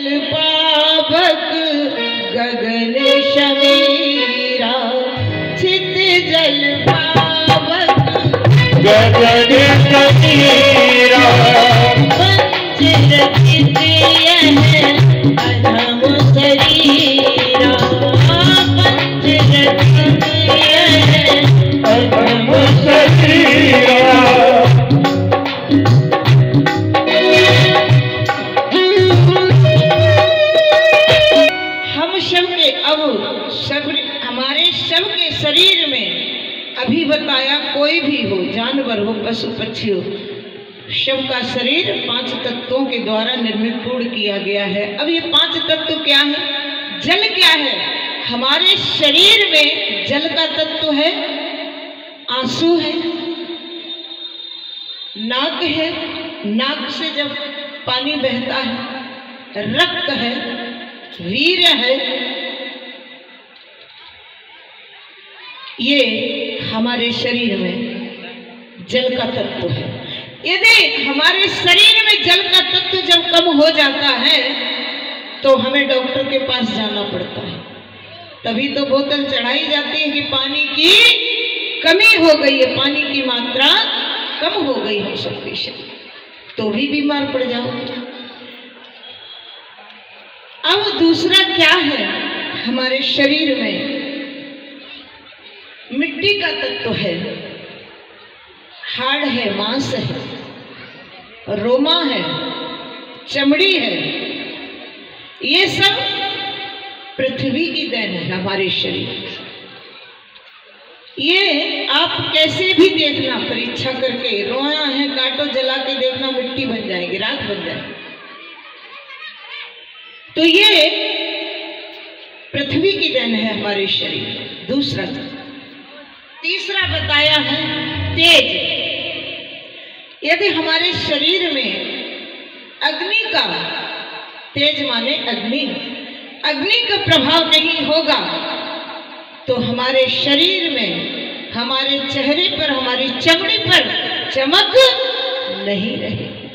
जल पावक गगन शमीरा, चित जल पावक गगन शमीरा, पंच रचित यह अधम शरीरा, पंच रचित यह अधम शरीरा। हमारे सब के शरीर में अभी बताया, कोई भी हो, जानवर हो, पशु पक्षी हो, सब का शरीर 5 तत्वों के द्वारा निर्मित पूर्ण किया गया है। अब ये 5 तत्व क्या है? जल क्या है? हमारे शरीर में जल का तत्व है, आंसू है, नाक है, नाक से जब पानी बहता है, रक्त है, वीर्य है, ये हमारे शरीर में जल का तत्व है। यदि हमारे शरीर में जल का तत्व जब कम हो जाता है तो हमें डॉक्टर के पास जाना पड़ता है। तभी तो बोतल चढ़ाई जाती है कि पानी की कमी हो गई है, पानी की मात्रा कम हो गई हम सबके शरीर, तो भी बीमार पड़ जाओ। अब दूसरा क्या है? हमारे शरीर में मिट्टी का तत्व है, हाड़ है, मांस है, रोमा है, चमड़ी है, ये सब पृथ्वी की देन है हमारे शरीर। ये आप कैसे भी देखना, परीक्षा करके, रोया है काटो जला के देखना, मिट्टी बन जाएगी, राख बन जाएगी। तो ये पृथ्वी की देन है हमारे शरीर। दूसरा, तीसरा बताया है तेज। यदि हमारे शरीर में अग्नि का, तेज माने अग्नि, अग्नि का प्रभाव नहीं होगा तो हमारे शरीर में, हमारे चेहरे पर, हमारी चमड़ी पर चमक नहीं रहेगी।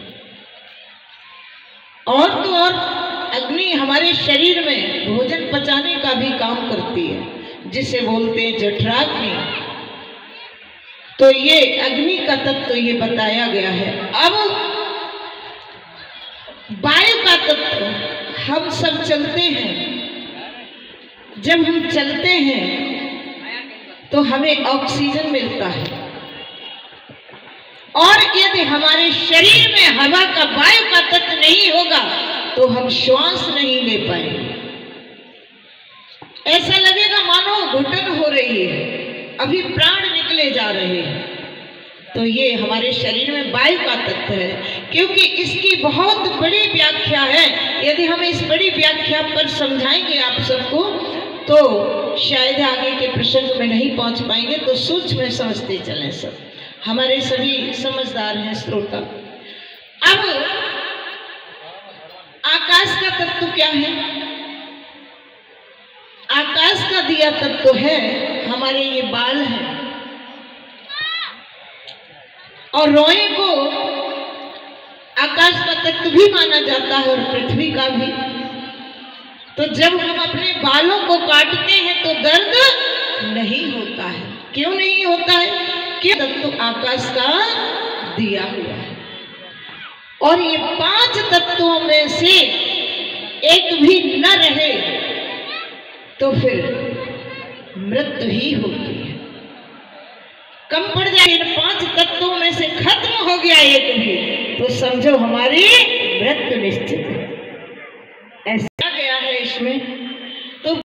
और तो और अग्नि हमारे शरीर में भोजन पचाने का भी काम करती है, जिसे बोलते हैं जठराग्नि। तो ये अग्नि का तत्व ये बताया गया है। अब वायु का तत्व, हम सब चलते हैं, जब हम चलते हैं तो हमें ऑक्सीजन मिलता है, और यदि हमारे शरीर में हवा का, वायु का तत्व नहीं होगा तो हम श्वास नहीं ले पाएंगे। ऐसा लगेगा मानो घुटन हो रही है, अभी प्राण निकले जा रहे हैं। तो ये हमारे शरीर में वायु का तत्व है, क्योंकि इसकी बहुत बड़ी व्याख्या है। यदि हम इस बड़ी व्याख्या पर समझाएंगे आप सबको तो शायद आगे के प्रसंग में नहीं पहुंच पाएंगे, तो सूक्ष्म में समझते चलें सब। हमारे सभी समझदार हैं श्रोता। अब आकाश का तत्व क्या है? आकाश का दिया तत्व है हमारे ये बाल हैं, और रोए को आकाश का तत्व भी माना जाता है और पृथ्वी का भी। तो जब हम अपने बालों को काटते हैं तो दर्द नहीं होता है। क्यों नहीं होता है? कि तत्व आकाश का दिया हुआ है। और ये 5 तत्वों में से एक भी न रहे तो फिर मृत्यु ही होती है। कम पड़ जाए, इन 5 तत्वों में से खत्म हो गया एक भी तो समझो हमारी मृत्यु निश्चित है। ऐसा